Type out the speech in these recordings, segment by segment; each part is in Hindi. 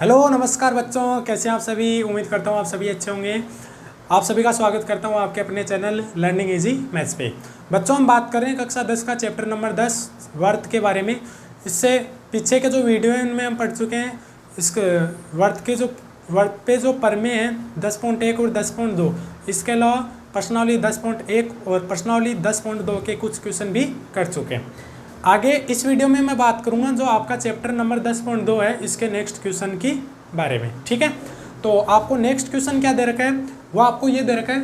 हेलो नमस्कार बच्चों, कैसे हैं आप सभी। उम्मीद करता हूँ आप सभी अच्छे होंगे। आप सभी का स्वागत करता हूँ आपके अपने चैनल लर्निंग इजी मैथ्स पे। बच्चों, हम बात कर रहे हैं कक्षा 10 का चैप्टर नंबर 10 वर्त के बारे में। इससे पीछे के जो वीडियो हैं उनमें हम पढ़ चुके हैं। इस वर्त पे जो परमे हैं 10.1 और 10.2, इसके अलावा प्रश्नावली 10.1 और प्रश्नावली 10.2 के कुछ क्वेश्चन भी कर चुके हैं। आगे इस वीडियो में मैं बात करूंगा जो आपका चैप्टर नंबर 10.2 है, इसके नेक्स्ट क्वेश्चन की बारे में। ठीक है, तो आपको नेक्स्ट क्वेश्चन क्या दे रखा है, वो आपको ये दे रखा है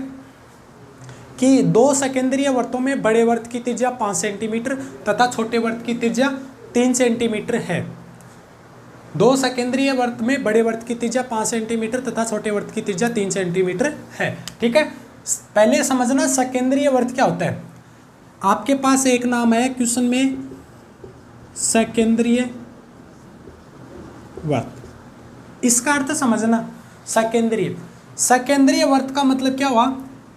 कि दो सकेंद्रीय वर्तों में बड़े वर्त की त्रिज्या 5 सेंटीमीटर तथा छोटे वर्त की त्रिज्या 3 सेंटीमीटर है। दो सकेंद्रीय वर्त में बड़े वर्त की त्रिज्या 5 सेंटीमीटर तथा छोटे वर्त की त्रिज्या 3 सेंटीमीटर है। ठीक है, पहले समझना सकेंद्रीय वर्त क्या होता है। आपके पास एक नाम है क्वेश्चन में सकेंद्रीय वर्त, इसका अर्थ समझना। सकेंद्रीय वर्त का मतलब क्या हुआ,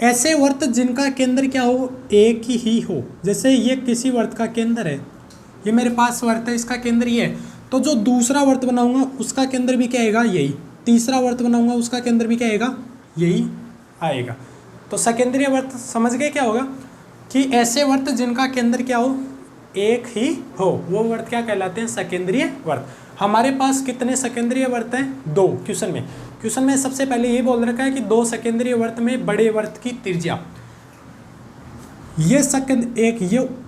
ऐसे वर्त जिनका केंद्र क्या हो, एक ही हो। जैसे ये किसी वर्त का केंद्र है, ये मेरे पास वर्त है, इसका केंद्र ये है, तो जो दूसरा वर्त बनाऊंगा उसका केंद्र भी क्या आएगा, यही। तीसरा वर्त बनाऊंगा उसका केंद्र भी क्या आएगा, यही आएगा। तो सकेंद्रीय वर्त समझ गए क्या होगा कि ऐसे वर्त जिनका केंद्र क्या हो, एक ही हो, वो वर्त क्या कहलाते हैं, सकेंद्रीय वर्त। हमारे पास कितने सकेंद्रीय वर्त हैं, दो। क्वेश्चन में सबसे पहले ये बोल रखा है कि दो सकेंद्रीय वर्त में बड़े वर्त की त्रिज्या, ये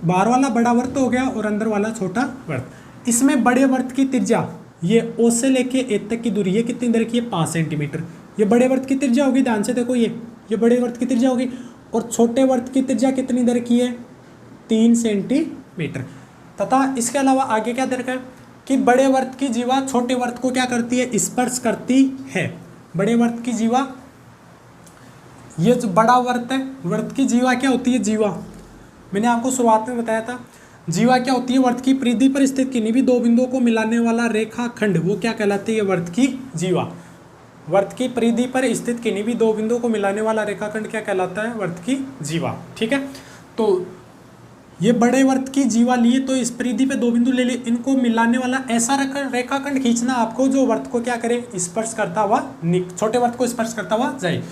बाहर वाला बड़ा वर्त हो गया और अंदर वाला छोटा वर्त। इसमें बड़े वर्त की त्रिज्या, ये ओ से लेके ए तक की दूरी, ये कितनी देर की है, 5 सेंटीमीटर। ये बड़े वर्त की त्रिज्या होगी, ध्यान से देखो, ये बड़े वर्त की त्रिज्या होगी। और छोटे वर्त की त्रिज्या कितनी देर की है, 3 सेंटीमीटर। तथा इसके अलावा आगे क्या दे रखा है कि बड़े वर्त की जीवा छोटे वर्त को क्या करती है, स्पर्श करती है। बड़े वर्त की जीवा, ये जो बड़ा वर्त है, वर्त की जीवा क्या होती है, जीवा मैंने आपको शुरुआत में बताया था। जीवा क्या होती है, वर्त की परिधि पर स्थित किन्हीं भी दो बिंदुओं को मिलाने वाला रेखाखंड, वो क्या कहलाती है, वर्त की जीवा। वर्त की परिधि पर स्थित किन्हीं भी दो बिंदुओं को मिलाने वाला रेखाखंड क्या कहलाता है, वर्त की जीवा। ठीक है, तो ये बड़े वर्त की जीवा लिए, तो इस परिधि पे दो बिंदु ले लिए, इनको मिलाने वाला ऐसा रेखाखंड खींचना आपको जो वर्त को क्या करे, स्पर्श करता हुआ, छोटे वर्त को स्पर्श करता हुआ जाए।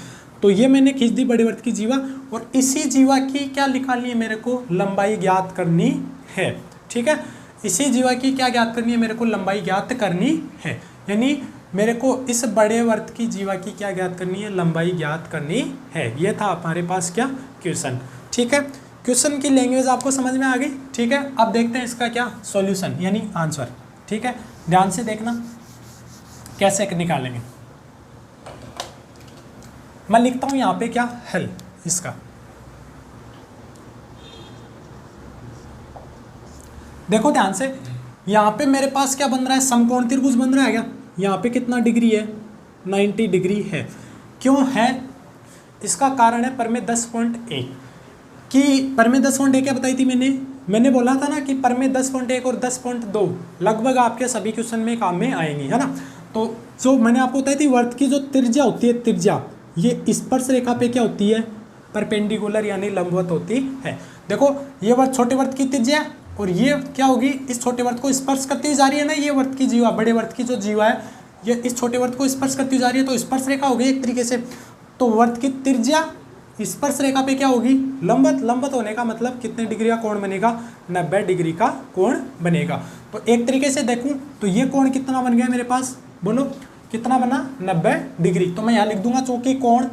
तो ये मैंने खींच दी बड़े वर्त की जीवा, और इसी जीवा की क्या निकालनी है, मेरे को लंबाई ज्ञात करनी है। ठीक है, इसी जीवा की क्या ज्ञात करनी है, मेरे को लंबाई ज्ञात करनी है। यानी मेरे को इस बड़े वर्त की जीवा की क्या ज्ञात करनी है, लंबाई ज्ञात करनी है। ये था हमारे पास क्या, क्वेश्चन। ठीक है, क्वेश्चन की लैंग्वेज आपको समझ में आ गई। ठीक है, अब देखते हैं इसका क्या सॉल्यूशन यानी आंसर। ठीक है, ध्यान से देखना कैसे निकालेंगे। मैं लिखता हूं यहां पे क्या हल इसका। देखो ध्यान से, यहां पे मेरे पास क्या बन रहा है, समकोण त्रिभुज बन रहा है क्या। यहाँ पे कितना डिग्री है, 90 डिग्री है। क्यों है, इसका कारण है परमे 10.1 कि परमे 10.1 क्या बताई थी मैंने बोला था ना कि परमे 10.1 और 10.2 लगभग आपके सभी क्वेश्चन में काम में आएंगी, है ना। तो जो मैंने आपको बताई थी, वर्त की जो त्रिज्या होती है, त्रिज्या ये स्पर्श रेखा पे क्या होती है, परपेंडिकुलर यानी लंबवत होती है। देखो ये वर्त छोटे वर्त की त्रिज्या, और ये क्या होगी, इस छोटे वर्त को स्पर्श करती हुई जा रही है ना, ये वर्त की जीवा, बड़े वर्त की जो जीवा है, ये इस छोटे वर्त को स्पर्श करती हुई जा रही है, तो स्पर्श रेखा होगी एक तरीके से। तो वर्त की त्रिज्या स्पर्श रेखा पे क्या होगी, लंबवत होने का मतलब कितने डिग्री का कोण बनेगा, 90 डिग्री का कोण बनेगा। तो एक तरीके से देखूं तो ये कोण कितना बन गया मेरे पास, बोलो कितना बना, 90 डिग्री। तो मैं यहाँ लिख दूंगा, चूंकि कोण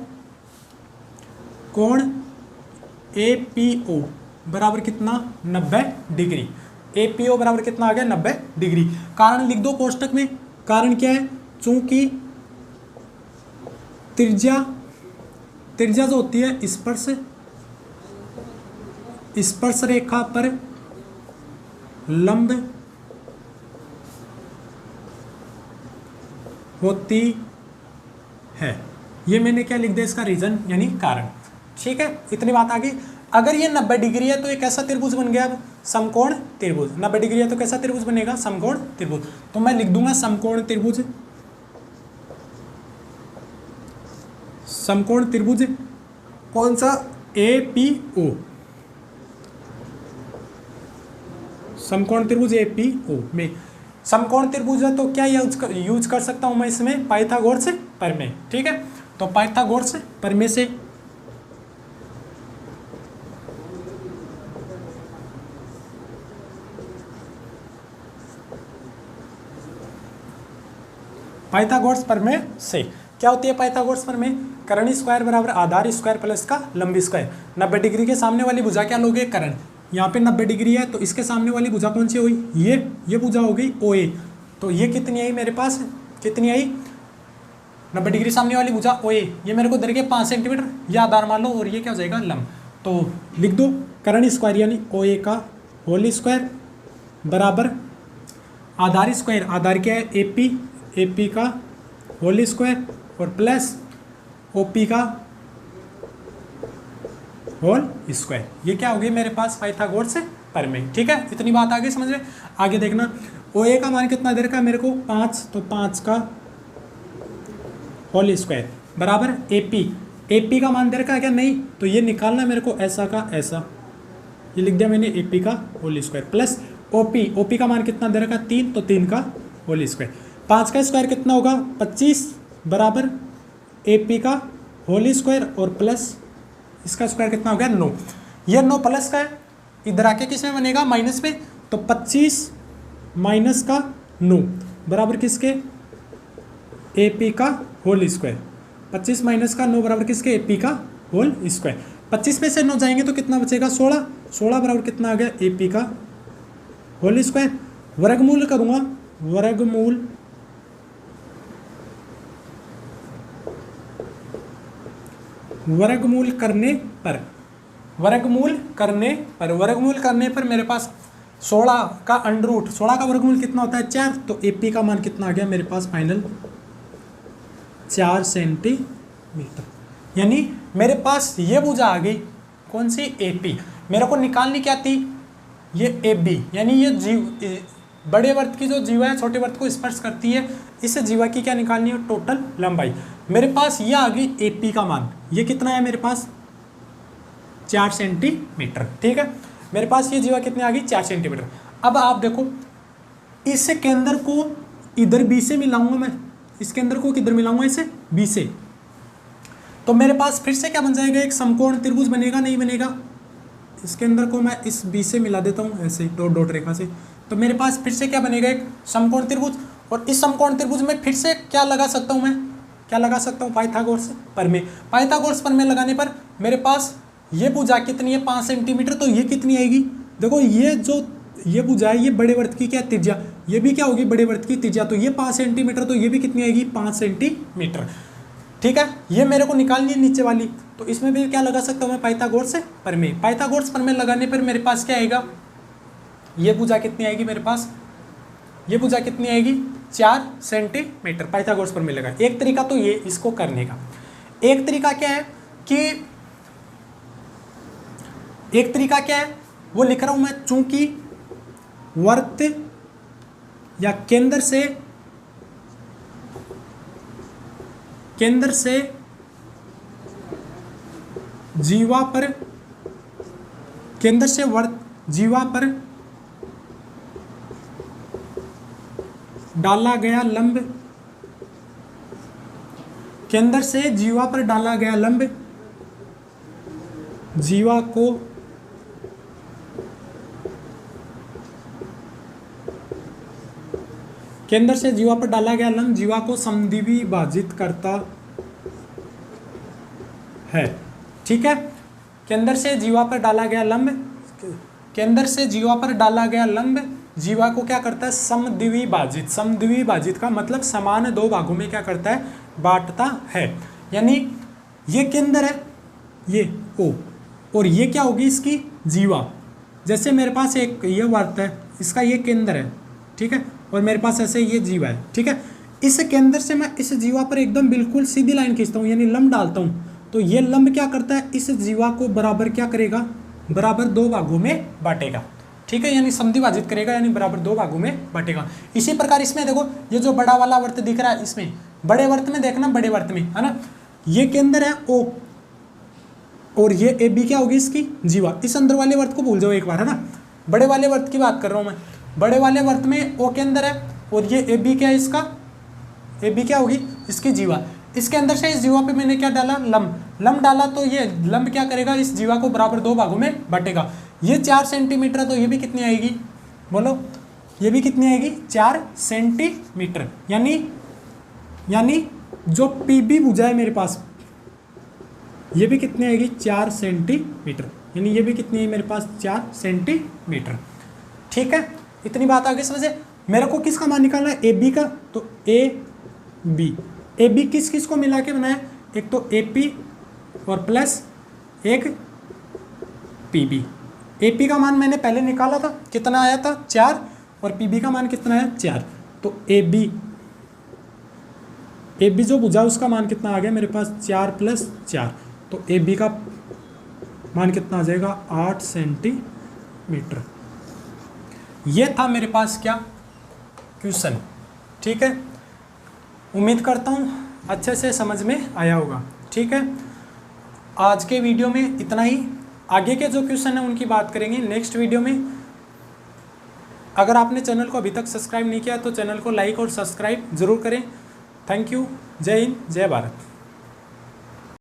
APO बराबर कितना, 90 डिग्री। APO बराबर कितना आ गया, 90 डिग्री। कारण लिख दो कोष्टक में। कारण क्या है, चूंकि त्रिज्या जो होती है स्पर्श रेखा पर लंब होती है, ये मैंने क्या लिख दिया, इसका रीजन यानी कारण। ठीक है, इतनी बात आ गई। अगर ये 90 डिग्री है तो एक ऐसा त्रिभुज बन गया, अब समकोण त्रिभुज। 90 डिग्री है तो कैसा त्रिभुज बनेगा, समकोण त्रिभुज। तो मैं लिख दूंगा समकोण त्रिभुज। समकोण त्रिभुज कौन सा, APO, समकोण त्रिभुज APO में समकोण त्रिभुज है तो क्या यूज कर सकता हूं मैं इसमें, पाइथागोरस प्रमेय। ठीक है, तो पाइथागोरस प्रमेय से पाइथागोरस प्रमेय से क्या होती है पाइथागोरस प्रमेय, कर्ण स्क्वायर बराबर आधार स्क्वायर प्लस का लंब स्क्वायर। 90 डिग्री के सामने वाली भुजा क्या लोगे, कर्ण। यहाँ पे 90 डिग्री है तो इसके सामने वाली भुजा कौन सी हुई, ये भुजा हो गई OA। तो ये कितनी आई मेरे पास, कितनी आई, 90 डिग्री सामने वाली भुजा OA, ये मेरे को दर के 5 सेंटीमीटर, ये आधार मान लो और ये क्या हो जाएगा लंब। तो लिख दो कर्ण स्क्वायर यानी OA का होल स्क्वायर बराबर आधार स्क्वायर, आधार क्या है AP का होल स्क्वायर और प्लस OP का होल स्क्वायर। ये क्या हो गई मेरे पास पाइथागोरस प्रमेय। ठीक है, इतनी बात आगे समझ में। आगे देखना OA का मान कितना दे रखा है मेरे को 5, तो 5 का होल स्क्वायर बराबर AP का मान दे रखा है क्या, नहीं, तो ये निकालना मेरे को ऐसा का ऐसा, ये लिख दिया मैंने AP का होल स्क्वायर प्लस OP का मान कितना दे रखा है 3, तो 3 का होल स्क्वायर। 5 का स्क्वायर कितना होगा 25 बराबर AP का होल स्क्वायर और प्लस इसका स्क्वायर कितना हो गया 9। ये 9 प्लस का है, इधर आके किस में बनेगा माइनस में, तो 25 माइनस का 9 बराबर किसके AP का होल स्क्वायर। 25 माइनस का 9 बराबर किसके AP का होल स्क्वायर। 25 में से 9 जाएंगे तो कितना बचेगा 16 बराबर कितना आ गया AP का होल स्क्वायर। वर्गमूल करूँगा, वर्गमूल करने पर मेरे पास 16 का अंडर रूट, 16 का वर्गमूल कितना होता है 4, तो AP का मान कितना आ गया मेरे पास फाइनल 4 सेंटीमीटर। यानी मेरे पास ये भुजा आ गई कौन सी AP, मेरे को निकालनी क्या थी ये AB, यानी ये बड़े वर्त की जो जीवा है छोटे वर्त को स्पर्श करती है, इस जीवा की क्या निकालनी है टोटल लंबाई। मेरे पास ये आ गई AP का मान, ये कितना है मेरे पास 4 सेंटीमीटर। ठीक है, मेरे पास ये जीवा कितनी आ गई 4 सेंटीमीटर। अब आप देखो इस केंद्र को इधर B से मिलाऊंगा मैं, इस केंद्र को किधर मिलाऊंगा इसे B से, तो मेरे पास फिर से क्या बन जाएगा एक समकोण त्रिभुज बनेगा, नहीं बनेगा। इस केंद्र को मैं इस B से मिला देता हूँ ऐसे डॉट डॉट रेखा से, तो मेरे पास फिर से क्या बनेगा एक समकोण त्रिभुज। और इस समकोण त्रिभुज में फिर से क्या लगा सकता हूँ मैं, क्या लगा सकता हूँ पाइथागोरस प्रमेय। पाइथागोरस प्रमेय लगाने पर मेरे पास ये भुजा कितनी है 5 सेंटीमीटर, तो ये कितनी आएगी, देखो ये भुजा है, ये बड़े वर्त की क्या त्रिज्या, ये भी क्या होगी बड़े वर्त की त्रिज्या, तो ये 5 सेंटीमीटर, तो ये भी कितनी आएगी 5 सेंटीमीटर। ठीक है, ये मेरे को निकालनी है नीचे वाली, तो इसमें भी क्या लगा सकता हूँ मैं पाइथागोरस प्रमेय। पाइथागोरस प्रमेय लगाने पर मेरे पास क्या आएगा, ये भुजा कितनी आएगी मेरे पास, ये भुजा कितनी आएगी 4 सेंटीमीटर। पाइथागोरस प्रमेय लगा। एक तरीका तो ये इसको करने का, एक तरीका क्या है कि वो लिख रहा हूं मैं, चूंकि वर्त या केंद्र से जीवा पर, केंद्र से वर्त जीवा पर डाला गया लंब, केंद्र से जीवा पर डाला गया लंब जीवा को केंद्र से जीवा पर डाला गया लंब जीवा को समद्विभाजित करता है। ठीक है, केंद्र से जीवा पर डाला गया लंब, केंद्र से जीवा पर डाला गया लंब जीवा को क्या करता है समद्विभाजित। समद्विभाजित का मतलब समान 2 भागों में क्या करता है बांटता है। यानी ये केंद्र है ये O, और ये क्या होगी इसकी जीवा। जैसे मेरे पास एक ये वर्त है, इसका ये केंद्र है, ठीक है, और मेरे पास ऐसे ये जीवा है। ठीक है, इस केंद्र से मैं इस जीवा पर एकदम बिल्कुल सीधी लाइन खींचता हूँ, यानी लंब डालता हूँ, तो ये लंब क्या करता है इस जीवा को बराबर क्या करेगा, बराबर 2 भागों में बांटेगा। ठीक है, यानी समद्विभाजित करेगा, यानी बराबर 2 भागों में बांटेगा। इसी प्रकार इसमें देखो ये जो बड़ा वाला वर्त दिख रहा है, इसमें बड़े वर्त में देखना, बड़े वर्त में है ना, ये केंद्र है O और ये AB क्या होगी इसकी जीवा। इस अंदर वाले वर्त को भूल जाओ एक बार, है ना, बड़े वाले वर्त की बात कर रहा हूँ मैं। बड़े वाले वर्त में O केंद्र है और ये ए बी क्या है इसका, ए बी क्या होगी इसकी जीवा। इसके अंदर से इस जीवा पे मैंने क्या डाला, लंब डाला, तो ये लंब क्या करेगा, इस जीवा को बराबर 2 भागों में बांटेगा। ये 4 सेंटीमीटर है, तो ये भी कितनी आएगी बोलो, ये भी कितनी आएगी 4 सेंटीमीटर। यानी जो पी बी भुजा है मेरे पास, ये भी कितनी आएगी 4 सेंटीमीटर, यानी ये भी कितनी है मेरे पास 4 सेंटीमीटर। ठीक है, इतनी बात आगे समझे। मेरे को किसका मान निकालना है, ए बी का, तो ए बी किस किस को मिला के बनाया, एक तो ए पी और प्लस एक पी बी। ए पी का मान मैंने पहले निकाला था, कितना आया था 4, और पी बी का मान कितना है 4। तो ए बी जो भुजा उसका मान कितना आ गया मेरे पास 4 + 4, तो ए बी का मान कितना आ जाएगा 8 सेंटीमीटर। ये था मेरे पास क्या क्वेश्चन। ठीक है, उम्मीद करता हूँ अच्छे से समझ में आया होगा। ठीक है, आज के वीडियो में इतना ही। आगे के जो क्वेश्चन है उनकी बात करेंगे नेक्स्ट वीडियो में। अगर आपने चैनल को अभी तक सब्सक्राइब नहीं किया तो चैनल को लाइक और सब्सक्राइब ज़रूर करें। Thank you. जय हिंद, जय भारत।